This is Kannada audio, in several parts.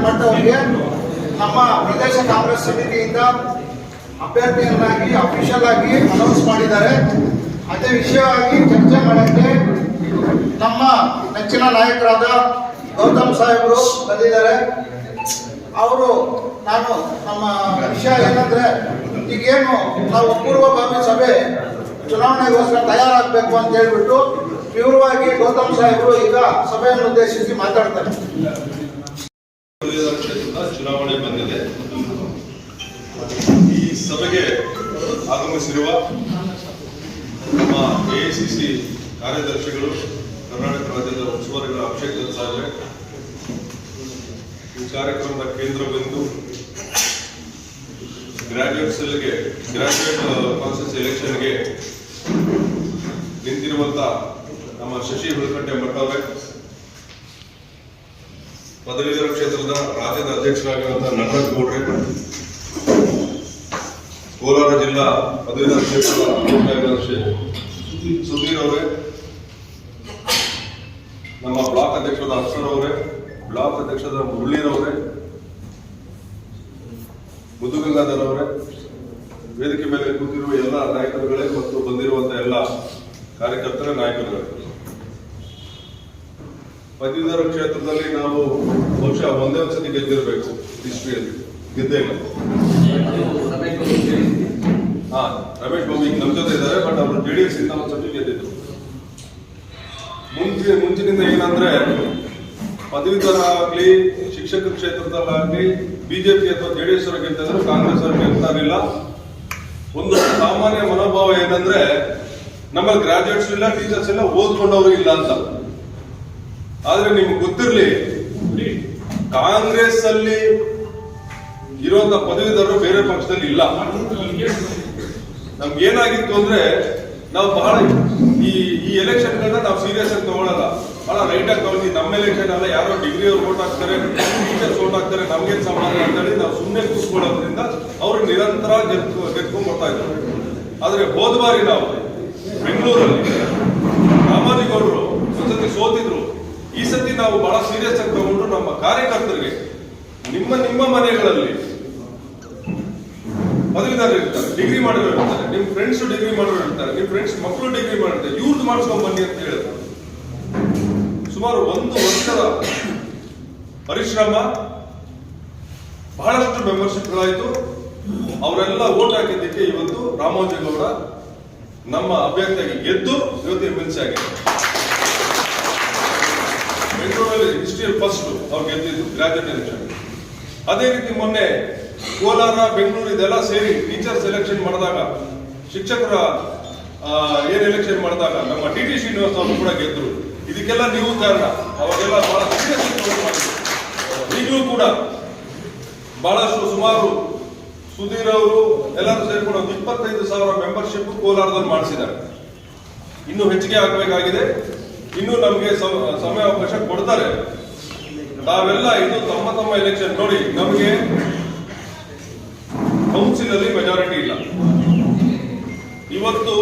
ಮಠ ಅವರಿಗೆ ನಮ್ಮ ಪ್ರದೇಶ ಕಾಂಗ್ರೆಸ್ ಸಮಿತಿಯಿಂದ ಅಭ್ಯರ್ಥಿಯನ್ನಾಗಿ ಅಫಿಷಿಯಲ್ ಆಗಿ ಅನೌನ್ಸ್ ಮಾಡಿದ್ದಾರೆ. ಅದೇ ವಿಷಯವಾಗಿ ಚರ್ಚೆ ಮಾಡೋಕ್ಕೆ ನಮ್ಮ ನೆಚ್ಚಿನ ನಾಯಕರಾದ ಗೌತಮ್ ಸಾಹೇಬರು ಬಂದಿದ್ದಾರೆ. ಅವರು ನಮ್ಮ ವಿಷಯ ಏನಂದ್ರೆ, ಈಗೇನು ನಾವು ಪೂರ್ವಭಾವಿ ಸಭೆ ಚುನಾವಣೆಗೋಸ್ಕರ ತಯಾರಾಗಬೇಕು ಅಂತ ಹೇಳ್ಬಿಟ್ಟು ವಿವರವಾಗಿ ಗೌತಮ್ ಸಾಹೇಬರು ಈಗ ಸಭೆಯನ್ನು ಉದ್ದೇಶಿಸಿ ಮಾತಾಡ್ತಾರೆ. ಚುನಾವಣೆ ಬಂದಿದೆ. ಈ ಸಭೆಗೆ ಆಗಮಿಸಿರುವ ನಮ್ಮ ಎಐಸಿಸಿ ಕಾರ್ಯದರ್ಶಿಗಳು, ಕರ್ನಾಟಕ ರಾಜ್ಯದ ಉಸ್ತುವಾರಿಗಳ ಅಭಿಷೇಕ್ ಸಾಹೇಬ್, ಈ ಕಾರ್ಯಕ್ರಮದ ಕೇಂದ್ರ ಬಿಂದು ಗ್ರಾಜುಯೇಟ್ ಕಾನ್ಸ್ಟಿಟ್ಯೂನ್ಸಿ ಎಲೆಕ್ಷನ್ಗೆ ನಿಂತಿರುವಂತ ನಮ್ಮ ಶಶಿ ಹುಳಕಟ್ಟೆ ಮಠ ಅವರೇ, ಪದವೀಧರ ಕ್ಷೇತ್ರದ ರಾಜ್ಯದ ಅಧ್ಯಕ್ಷರಾಗಿರುವಂತಹ ನಟರಾಜ್ ಗೌಡ್ರೆ, ಕೋಲಾರ ಜಿಲ್ಲಾ ಪದವೀಧರ ಕ್ಷೇತ್ರದ ಸುಧೀರ್ ಅವರೇ, ನಮ್ಮ ಬ್ಲಾಕ್ ಅಧ್ಯಕ್ಷರಾದ ಅಕ್ಷರ್ ಅವರೇ, ಬ್ಲಾಕ್ ಅಧ್ಯಕ್ಷರಾದ ಮುರಳೀರವರೇ, ಮುದುಗಂಗಾಧರ್ ಅವರೇ, ವೇದಿಕೆ ಮೇಲೆ ಕೂತಿರುವ ಎಲ್ಲ ನಾಯಕರುಗಳೇ ಮತ್ತು ಬಂದಿರುವಂತಹ ಎಲ್ಲ ಕಾರ್ಯಕರ್ತರ ನಾಯಕರುಗಳೇ, ಪದವೀಧರ ಕ್ಷೇತ್ರದಲ್ಲಿ ನಾವು ಬಹುಶಃ ಒಂದೇ ಒಂದ್ಸತಿ ಗೆದ್ದಿರಬೇಕು ಹಿಸ್ಟ್ರಿಯಲ್ಲಿ, ಗೆದ್ದೇ ಇಲ್ಲ. ರಮೇಶ್ ಬಾಬು ಈಗ ನಮ್ಮ ಜೊತೆ ಇದ್ದಾರೆ, ಬಟ್ ಅವರು JDS ಇಂದ ಒಂದ್ಸತಿ ಗೆದ್ದಿದ್ರು. ಮುಂಚಿನಿಂದ ಏನಂದ್ರೆ, ಪದವೀಧರ ಆಗ್ಲಿ, ಶಿಕ್ಷಕ ಕ್ಷೇತ್ರದಲ್ಲಾಗ್ಲಿ ಬಿಜೆಪಿ ಅಥವಾ JDS ಅವರು ಗೆದ್ದಿದ್ರು, ಕಾಂಗ್ರೆಸ್ ಅವರು ಗೆಲ್ತಾ ಇರಲಿಲ್ಲ. ಒಂದು ಸಾಮಾನ್ಯ ಮನೋಭಾವ ಏನಂದ್ರೆ, ನಮ್ಮಲ್ಲಿ ಗ್ರಾಜುಯೇಟ್ಸ್ ಇಲ್ಲ, ಟೀಚರ್ಸ್ ಇಲ್ಲ, ಓದ್ಕೊಂಡವರು ಇಲ್ಲ ಅಂತ. ಆದ್ರೆ ನಿಮ್ಗೆ ಗೊತ್ತಿರ್ಲಿ, ಕಾಂಗ್ರೆಸ್ ಅಲ್ಲಿ ಇರುವಂತ ಪದವೀಧರರು ಬೇರೆ ಪಕ್ಷದಲ್ಲಿ ಇಲ್ಲ. ನಮ್ಗೆ ಏನಾಗಿತ್ತು ಅಂದ್ರೆ, ನಾವು ಬಹಳ ಈ ಎಲೆಕ್ಷನ್ ಗಳನ್ನ ನಾವು ಸೀರಿಯಸ್ ಆಗಿ ತಗೊಳ್ಳಲ್ಲ, ಬಹಳ ರೈಟ್ ಆಗಿ ತಗೊಳ್ತೀವಿ. ನಮ್ಮ ಎಲೆಕ್ಷನ್ ಅಲ್ಲ, ಯಾರೋ ಡಿಗ್ರಿ ಅವ್ರು ವೋಟ್ ಹಾಕ್ತಾರೆ, ಟೀಚರ್ಸ್ ವೋಟ್ ಹಾಕ್ತಾರೆ, ನಮ್ಗೇನ್ ಸಂಬಂಧ ಅಂತೇಳಿ ನಾವು ಸುಮ್ಮನೆ ಕೂತ್ಕೊಳ್ಳೋದ್ರಿಂದ ಅವರು ನಿರಂತರ ಗೆದ್ಕೊಂಡ್ ಬರ್ತಾ ಇದ್ರು. ಆದ್ರೆ ಹೋದ ಬಾರಿ ನಾವು ಬೆಂಗಳೂರಲ್ಲಿ ರಾಮಾಜಿಗೌಡರು ಒಂದ್ಸತಿ ಸೋತಿದ್ರು. ಈ ಸತಿ ನಾವು ಬಹಳ ಸೀರಿಯಸ್ ಆಗಿ ತಗೊಂಡು ನಮ್ಮ ಕಾರ್ಯಕರ್ತರಿಗೆ, ನಿಮ್ಮ ಮನೆಗಳಲ್ಲಿ ಪದವೀಧರರು ಇರ್ತಾರೆ, ಡಿಗ್ರಿ ಮಾಡೋರು ಇರ್ತಾರೆ, ನಿಮ್ ಫ್ರೆಂಡ್ಸ್ ಡಿಗ್ರಿ ಮಾಡೋರು ಇರ್ತಾರೆ, ನಿಮ್ ಫ್ರೆಂಡ್ಸ್ ಮಕ್ಕಳು ಡಿಗ್ರಿ ಮಾಡಿರ್ತಾರೆ, ಇವ್ರದ್ದು ಮಾಡಿಸ್ಕೊಂಡ್ ಬನ್ನಿ ಅಂತ ಹೇಳಿದ್ರು. ಸುಮಾರು 1 ವರ್ಷದ ಪರಿಶ್ರಮ, ಬಹಳಷ್ಟು ಮೆಂಬರ್ಶಿಪ್ಗಳಾಯ್ತು. ಅವರೆಲ್ಲ ವೋಟ್ ಹಾಕಿದ್ದಕ್ಕೆ ಇವತ್ತು ರಾಮಾಜಿಗೌಡ ನಮ್ಮ ಅಭ್ಯರ್ಥಿಯಾಗಿ ಗೆದ್ದು ಇವತ್ತು MLC ಆಗಿದೆ. ಬೆಂಗಳೂರಲ್ಲಿ ಹಿಸ್ಟ್ರಿಯಲ್ಲಿ ಫಸ್ಟ್ ಅವ್ರು ಗೆದ್ದಿದ್ದು ಗ್ರಾಜುಯೇಟ್ ಎಲೆಕ್ಷನ್. ಅದೇ ರೀತಿ ಮೊನ್ನೆ ಕೋಲಾರ, ಬೆಂಗಳೂರು ಇದೆಲ್ಲ ಸೇರಿ ಟೀಚರ್ಸ್ ಎಲೆಕ್ಷನ್ ಮಾಡಿದಾಗ, ಶಿಕ್ಷಕರ ಏನ್ ಎಲೆಕ್ಷನ್ ಮಾಡಿದಾಗ ನಮ್ಮ TT ಶ್ರೀನಿವಾಸ್ ಅವರು ಕೂಡ ಗೆದ್ರು. ಇದಕ್ಕೆಲ್ಲ ನೀವು ಕಾರಣ. ಅವಾಗೆಲ್ಲ ಬಹಳ ಸೀರಿಯಸ್ ಮಾಡಿದ್ರು. ಈಗಲೂ ಕೂಡ ಬಹಳಷ್ಟು ಸುಮಾರು ಸುಧೀರ್ ಅವರು ಎಲ್ಲರೂ ಸೇರ್ಕೊಂಡು 25,000 ಮೆಂಬರ್ಶಿಪ್ ಕೋಲಾರದಲ್ಲಿ ಮಾಡಿಸಿದ್ದಾರೆ. ಇನ್ನೂ ಹೆಚ್ಚಿಗೆ ಆಗಬೇಕಾಗಿದೆ. ಇನ್ನೂ ನಮಗೆ ಸಮಯಾವಕಾಶ ಕೊಡ್ತಾರೆ. ನಾವೆಲ್ಲ ಇದು ತಮ್ಮ ಎಲೆಕ್ಷನ್ ನೋಡಿ. ನಮಗೆ ಕೌನ್ಸಿಲ್ ಅಲ್ಲಿ ಮೆಜಾರಿಟಿ ಇಲ್ಲ. ಇವತ್ತು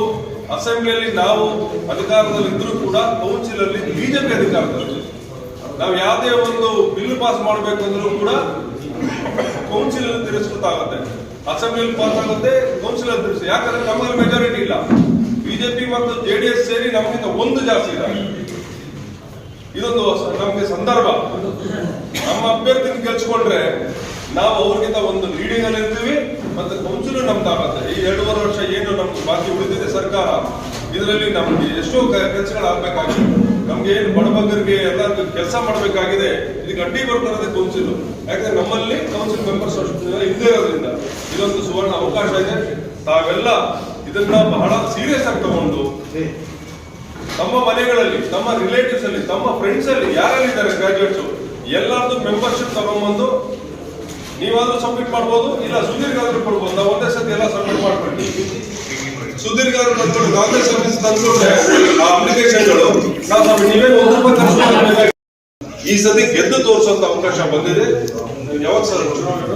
ಅಸೆಂಬ್ಲಿಯಲ್ಲಿ ನಾವು ಅಧಿಕಾರದಲ್ಲಿ ಇದ್ರೂ ಕೂಡ ಕೌನ್ಸಿಲ್ ಅಲ್ಲಿ ಬಿಜೆಪಿ ಅಧಿಕಾರದಲ್ಲಿ. ನಾವು ಯಾವುದೇ ಒಂದು ಬಿಲ್ ಪಾಸ್ ಮಾಡಬೇಕಂದ್ರೂ ಕೂಡ ಕೌನ್ಸಿಲ್ ಅಲ್ಲಿ ತಿರಸ್ಕೃತ ಆಗುತ್ತೆ. ಅಸೆಂಬ್ಲಿಯಲ್ಲಿ ಪಾಸ್ ಆಗುತ್ತೆ, ಕೌನ್ಸಿಲ್ ಅಲ್ಲಿ ತಿರಸ್ಕೃತ. ಯಾಕಂದ್ರೆ ನಮ್ಮಲ್ಲಿ ಮೆಜಾರಿಟಿ ಇಲ್ಲ. ಬಿಜೆಪಿ ಮತ್ತು JDS ಸೇರಿ ನಮಗಿಂತ ಒಂದು ಜಾಸ್ತಿ ಇದ್ದಾರೆ. ಇದೊಂದು ನಮಗೆ ಸಂದರ್ಭ. ನಮ್ಮ ಅಭ್ಯರ್ಥಿನ ಗೆಲ್ಸ್ಕೊಂಡ್ರೆ ನಾವು ಅವ್ರಿಗಿಂತ ಒಂದು ಲೀಡಿಂಗ್ ಅಲ್ಲಿ ಇರ್ತೀವಿ, ಮತ್ತೆ ಕೌನ್ಸಿಲ್ ನಮ್ದಾಗುತ್ತೆ. ಈ 2.5 ವರ್ಷ ಏನು ನಮ್ಗೆ ಬಾಕಿ ಉಳಿದಿದೆ ಸರ್ಕಾರ, ಇದರಲ್ಲಿ ನಮ್ಗೆ ಎಷ್ಟೋ ಕೆಲಸಗಳಾಗಬೇಕಾಗಿದೆ. ನಮ್ಗೆ ಏನು ಬಡಬಗ್ಗರಿಗೆ ಎಲ್ಲರಿಗೂ ಕೆಲಸ ಮಾಡಬೇಕಾಗಿದೆ. ಇದಕ್ಕೆ ಅಡ್ಡಿ ಬರ್ತಾರದೆ ಕೌನ್ಸಿಲ್. ಯಾಕಂದ್ರೆ ನಮ್ಮಲ್ಲಿ ಕೌನ್ಸಿಲ್ ಮೆಂಬರ್ಸ್ ಇಲ್ಲದೆ ಇರೋದ್ರಿಂದ ಇದೊಂದು ಸುವರ್ಣ ಅವಕಾಶ ಇದೆ. ತಾವೆಲ್ಲ ಇದನ್ನ ಬಹಳ ಸೀರಿಯಸ್ ಆಗಿ ತಗೊಂಡು ತಮ್ಮ ಮನೆಗಳಲ್ಲಿ, ತಮ್ಮ ರಿಲೇಟಿವ್ಸ್ ಅಲ್ಲಿ, ತಮ್ಮ ಫ್ರೆಂಡ್ಸ್ ಅಲ್ಲಿ ಯಾರೆಲ್ಲಿದ್ದಾರೆ ಗ್ರಾಜುಯೇಟ್ಸ್ ಎಲ್ಲರದ್ದು ಮೆಂಬರ್ಶಿಪ್ ತಗೊಂಡ್ಬಂದು ನೀವಾದ್ರೂ ಸಬ್ಮಿಟ್ ಮಾಡ್ಬೋದು, ಇಲ್ಲ ಸುಧೀರ್ಗಾದ್ರೂ ಕೊಡ್ಬೋದು. ನಾವು ಒಂದೇ ಸತಿ ಎಲ್ಲ ಸಬ್ಮಿಟ್ ಮಾಡ್ಬಿಟ್ಟು ಸುಧೀರ್ಗಾದ್ರೂ ತಂದ್ಕೊಂಡು ಕಾಂಗ್ರೆಸ್ ಸರ್ವಿಸ್ ತಂದ್ಕೊಂಡ್ರೆ ಆ ಅಪ್ಲಿಕೇಶನ್ಗಳು ನಾವು ನೀವೇನು 1 ರೂಪಾಯಿ ಈ ಸತಿ ಗೆದ್ದು ತೋರಿಸುವಂತ ಅವಕಾಶ ಬಂದಿದೆ. ಯಾವಾಗ ಸರ್ ಚುನಾವಣೆ?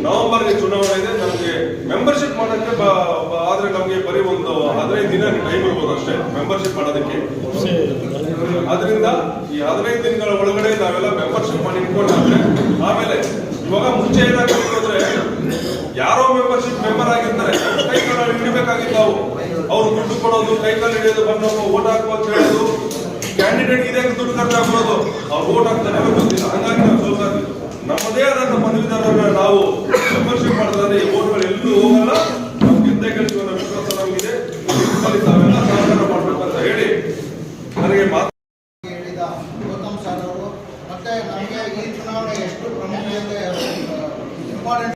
ನವೆಂಬರ್ಗೆ ಚುನಾವಣೆ ಇದೆ. ನಮಗೆ ಮೆಂಬರ್ಶಿಪ್ ಮಾಡೋಕ್ಕೆ ಆದ್ರೆ ನಮಗೆ ಬರೀ ಒಂದು 15 ದಿನ ಟೈಮ್ ಇರ್ಬೋದು ಅಷ್ಟೇ ಮೆಂಬರ್ಶಿಪ್ ಮಾಡೋದಕ್ಕೆ. ಅದರಿಂದ ಈ 15 ದಿನಗಳ ಒಳಗಡೆ ನಾವೆಲ್ಲ ಮೆಂಬರ್ಶಿಪ್ ಮಾಡಿ ಇಟ್ಕೊಂಡ್ರೆ ಆಮೇಲೆ ಇವಾಗ ಮುಂಚೆ ಏನಾಗಿತ್ತು ಅಂದ್ರೆ ಯಾರೋ ಮೆಂಬರ್ ಆಗಿರ್ತಾರೆ, ಕೈ ಕಾಲು ಹಿಡಿಬೇಕಾಗಿತ್ತು ಅವ್ರು ದುಡ್ಡು ಕೊಡೋದು, ಕೈ ಕಾಲು ಹಿಡಿಯೋದು, ಬಂದು ಓಟ್ ಹಾಕುವ ಅಂತ ಹೇಳೋದು. ಕ್ಯಾಂಡಿಡೇಟ್ ಇದೇ ದುಡ್ಡು ಖರ್ಚು ಹಾಕೋದು, ಅವ್ರು ಓಟ್ ಹಾಕ್ತಾರೆ ಗೊತ್ತಿಲ್ಲ. ಹಂಗಾಗಿ ನಾವು ಸೋಲ್ತಾ ನಮ್ಮದೇ ಆದಂತ ಪದವೀಧರರನ್ನ ನಾವು ಮೆಂಬರ್ಶಿಪ್ ಮಾಡಿದ್ರೆ ಈ ಓಟ್ಗಳು ಎಲ್ಲೂ ಹೋಗಲ್ಲ.